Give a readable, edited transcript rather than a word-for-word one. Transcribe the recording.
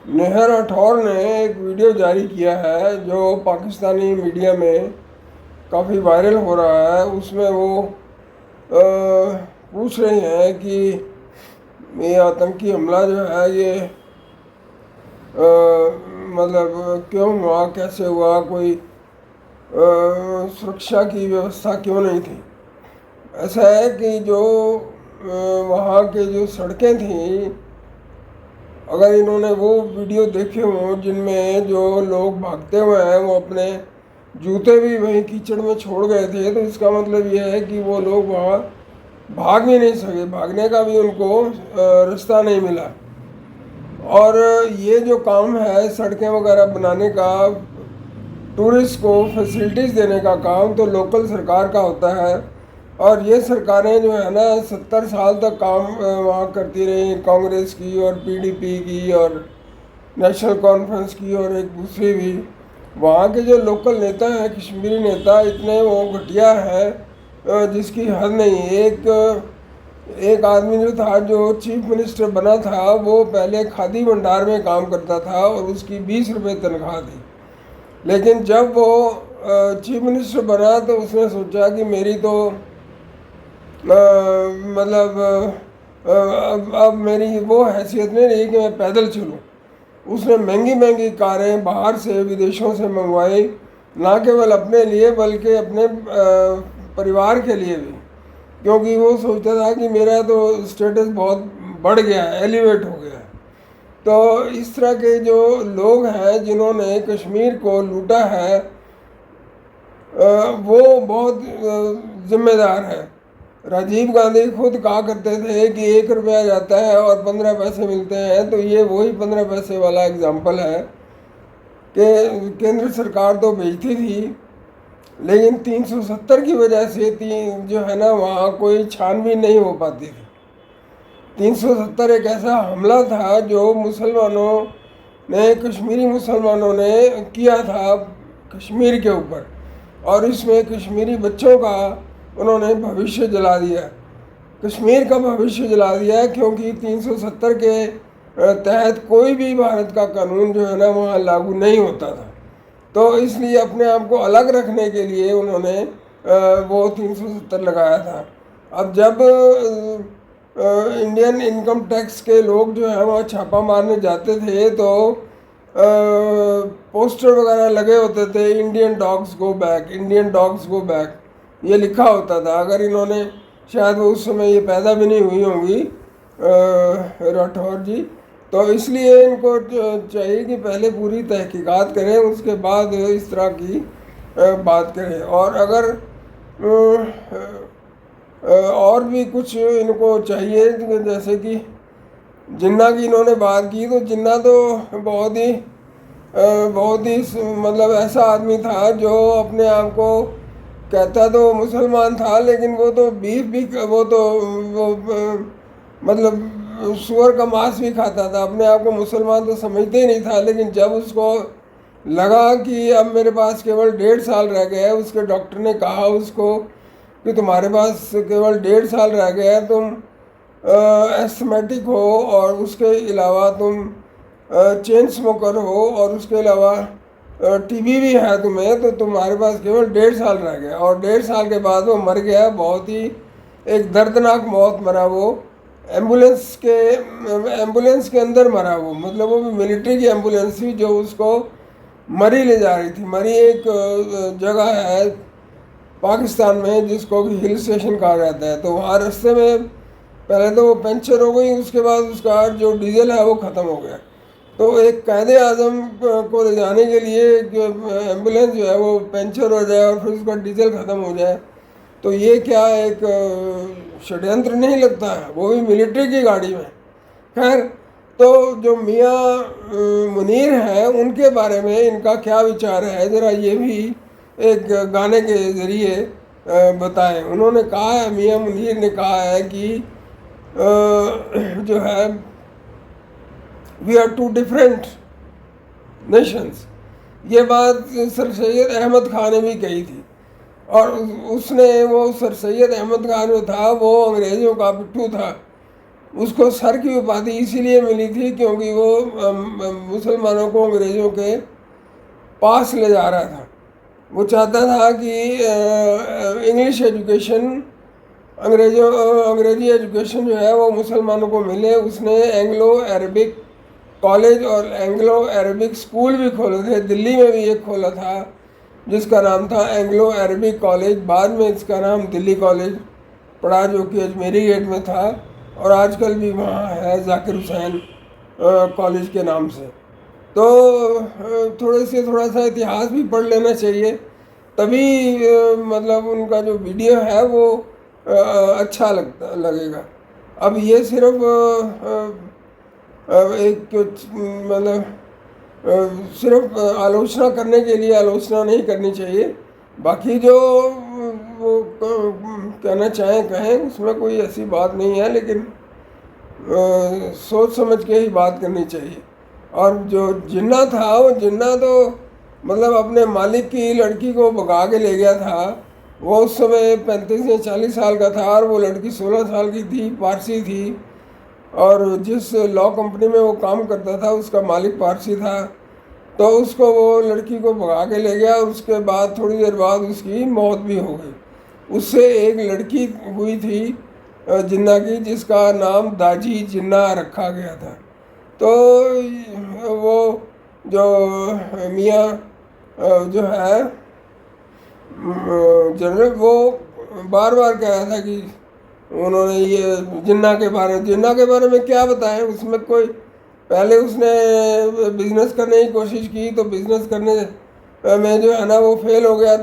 नेहा राठौर ने एक वीडियो जारी किया है जो पाकिस्तानी मीडिया में काफ़ी वायरल हो रहा है। उसमें वो पूछ रही हैं कि ये आतंकी हमला जो है ये मतलब क्यों हुआ, कैसे हुआ, कोई सुरक्षा की व्यवस्था क्यों नहीं थी। ऐसा है कि जो वहाँ के जो सड़कें थीं, अगर इन्होंने वो वीडियो देखे हों जिनमें जो लोग भागते हुए हैं वो अपने जूते भी वहीं कीचड़ में छोड़ गए थे, तो इसका मतलब ये है कि वो लोग वहाँ भाग भी नहीं सके, भागने का भी उनको रास्ता नहीं मिला। और ये जो काम है सड़कें वगैरह बनाने का, टूरिस्ट को फैसिलिटीज़ देने का काम तो लोकल सरकार का होता है। और ये सरकारें जो है ना 70 साल तक काम वहाँ करती रही, कांग्रेस की और पीडीपी की और नेशनल कॉन्फ्रेंस की और एक दूसरी भी। वहाँ के जो लोकल नेता हैं, कश्मीरी नेता, इतने वो घटिया है जिसकी हद नहीं। एक आदमी जो था, जो चीफ मिनिस्टर बना था, वो पहले खादी भंडार में काम करता था और उसकी 20 रुपये तनख्वाह थी। लेकिन जब वो चीफ मिनिस्टर बना तो उसने सोचा कि मेरी तो मतलब अब मेरी वो हैसियत नहीं रही कि मैं पैदल चलूँ। उसने महंगी महंगी कारें बाहर से, विदेशों से मंगवाई, ना केवल अपने लिए बल्कि अपने परिवार के लिए भी, क्योंकि वो सोचता था कि मेरा तो स्टेटस बहुत बढ़ गया है, एलिवेट हो गया है। तो इस तरह के जो लोग हैं जिन्होंने कश्मीर को लूटा है, वो बहुत जिम्मेदार है। राजीव गांधी खुद कहा करते थे कि 1 रुपया जाता है और 15 पैसे मिलते हैं। तो ये वही 15 पैसे वाला एग्जाम्पल है कि केंद्र सरकार तो भेजती थी, लेकिन 370 की वजह से जो है ना वहाँ कोई छानबीन नहीं हो पाती थी। 370 एक ऐसा हमला था जो मुसलमानों ने, कश्मीरी मुसलमानों ने किया था कश्मीर के ऊपर, और इसमें कश्मीरी बच्चों का उन्होंने भविष्य जला दिया, कश्मीर का भविष्य जला दिया। क्योंकि 370 के तहत कोई भी भारत का कानून जो है ना वहाँ लागू नहीं होता था। तो इसलिए अपने आप को अलग रखने के लिए उन्होंने वो 370 लगाया था। अब जब इंडियन इनकम टैक्स के लोग जो है वहाँ छापा मारने जाते थे तो पोस्टर वगैरह लगे होते थे, Indian dogs go back, Indian dogs go back, ये लिखा होता था। अगर इन्होंने, शायद वो उस समय ये पैदा भी नहीं हुई होंगी राठौर जी, तो इसलिए इनको चाहिए कि पहले पूरी तहकीकात करें, उसके बाद इस तरह की बात करें। और अगर और भी कुछ इनको चाहिए, जैसे कि जिन्ना की इन्होंने बात की, तो जिन्ना तो बहुत ही मतलब ऐसा आदमी था जो अपने आप को कहता तो मुसलमान था, लेकिन वो तो बीफ भी, वो तो वो मतलब सूअर का मांस भी खाता था। अपने आप को मुसलमान तो समझते ही नहीं था। लेकिन जब उसको लगा कि अब मेरे पास केवल 1.5 साल रह गया है, उसके डॉक्टर ने कहा उसको कि तुम्हारे पास केवल 1.5 साल रह गया है, तुम एस्थमेटिक हो और उसके अलावा तुम चेन स्मोकर हो और उसके अलावा टीबी भी है तुम्हें, तो तुम्हारे पास केवल 1.5 साल रह गया। और 1.5 साल के बाद वो मर गया। बहुत ही एक दर्दनाक मौत मरा वो। एम्बुलेंस के अंदर मरा वो, मतलब वो भी मिलिट्री की एम्बुलेंस थी जो उसको मरी ले जा रही थी। मरी एक जगह है पाकिस्तान में जिसको कि हिल स्टेशन कहा जाता है। तो वहाँ रास्ते में पहले तो वो पंचर हो गई, उसके बाद उसका जो डीजल है वो ख़त्म हो गया। तो एक कायदे आज़म को ले जाने के लिए एम्बुलेंस जो है वो पंचर हो जाए और फिर उसका डीजल ख़त्म हो जाए, तो ये क्या एक षड्यंत्र नहीं लगता है, वो भी मिलिट्री की गाड़ी में। खैर, तो जो मियाँ मुनीर हैं उनके बारे में इनका क्या विचार है, ज़रा ये भी एक गाने के ज़रिए बताएं। उन्होंने कहा है, मियाँ मुनीर ने कहा है कि जो है we are two different nations. ये बात सर सैयद अहमद खान ने भी कही थी। और उसने, वो सर सैयद अहमद खान जो था वो अंग्रेज़ों का पिट्ठू था। उसको सर की उपाधि इसीलिए मिली थी क्योंकि वो मुसलमानों को अंग्रेज़ों के पास ले जा रहा था। वो चाहता था कि इंग्लिश एजुकेशन अंग्रेजी एजुकेशन जो है वो मुसलमानों को मिले। उसने एंग्लो अरबिक कॉलेज और एंग्लो अरबिक स्कूल भी खोले थे। दिल्ली में भी एक खोला था जिसका नाम था एंग्लो अरबिक कॉलेज। बाद में इसका नाम दिल्ली कॉलेज पड़ा जो कि अजमेरी गेट में था और आजकल भी वहाँ है जाकिर हुसैन कॉलेज के नाम से। तो थोड़ा सा इतिहास भी पढ़ लेना चाहिए, तभी मतलब उनका जो वीडियो है वो अच्छा लगेगा। अब ये सिर्फ एक मतलब सिर्फ आलोचना करने के लिए आलोचना नहीं करनी चाहिए। बाकी जो वो कहना चाहें कहें, उसमें कोई ऐसी बात नहीं है, लेकिन सोच समझ के ही बात करनी चाहिए। और जो जिन्ना था वो जिन्ना तो मतलब अपने मालिक की लड़की को भगा के ले गया था। वो उस समय 35 या 40 साल का था और वो लड़की 16 साल की थी, पारसी थी। और जिस लॉ कंपनी में वो काम करता था उसका मालिक पारसी था। तो उसको वो लड़की को भगा के ले गया और उसके बाद थोड़ी देर बाद उसकी मौत भी हो गई। उससे एक लड़की हुई थी जिन्ना की, जिसका नाम दाजी जिन्ना रखा गया था। तो वो जो मियाँ जो है जनरल, वो बार बार कह रहा था कि उन्होंने ये जिन्ना के बारे में क्या बताएं। उसमें कोई पहले उसने बिजनेस करने की कोशिश की तो बिजनेस करने में जो है ना वो फेल हो गया।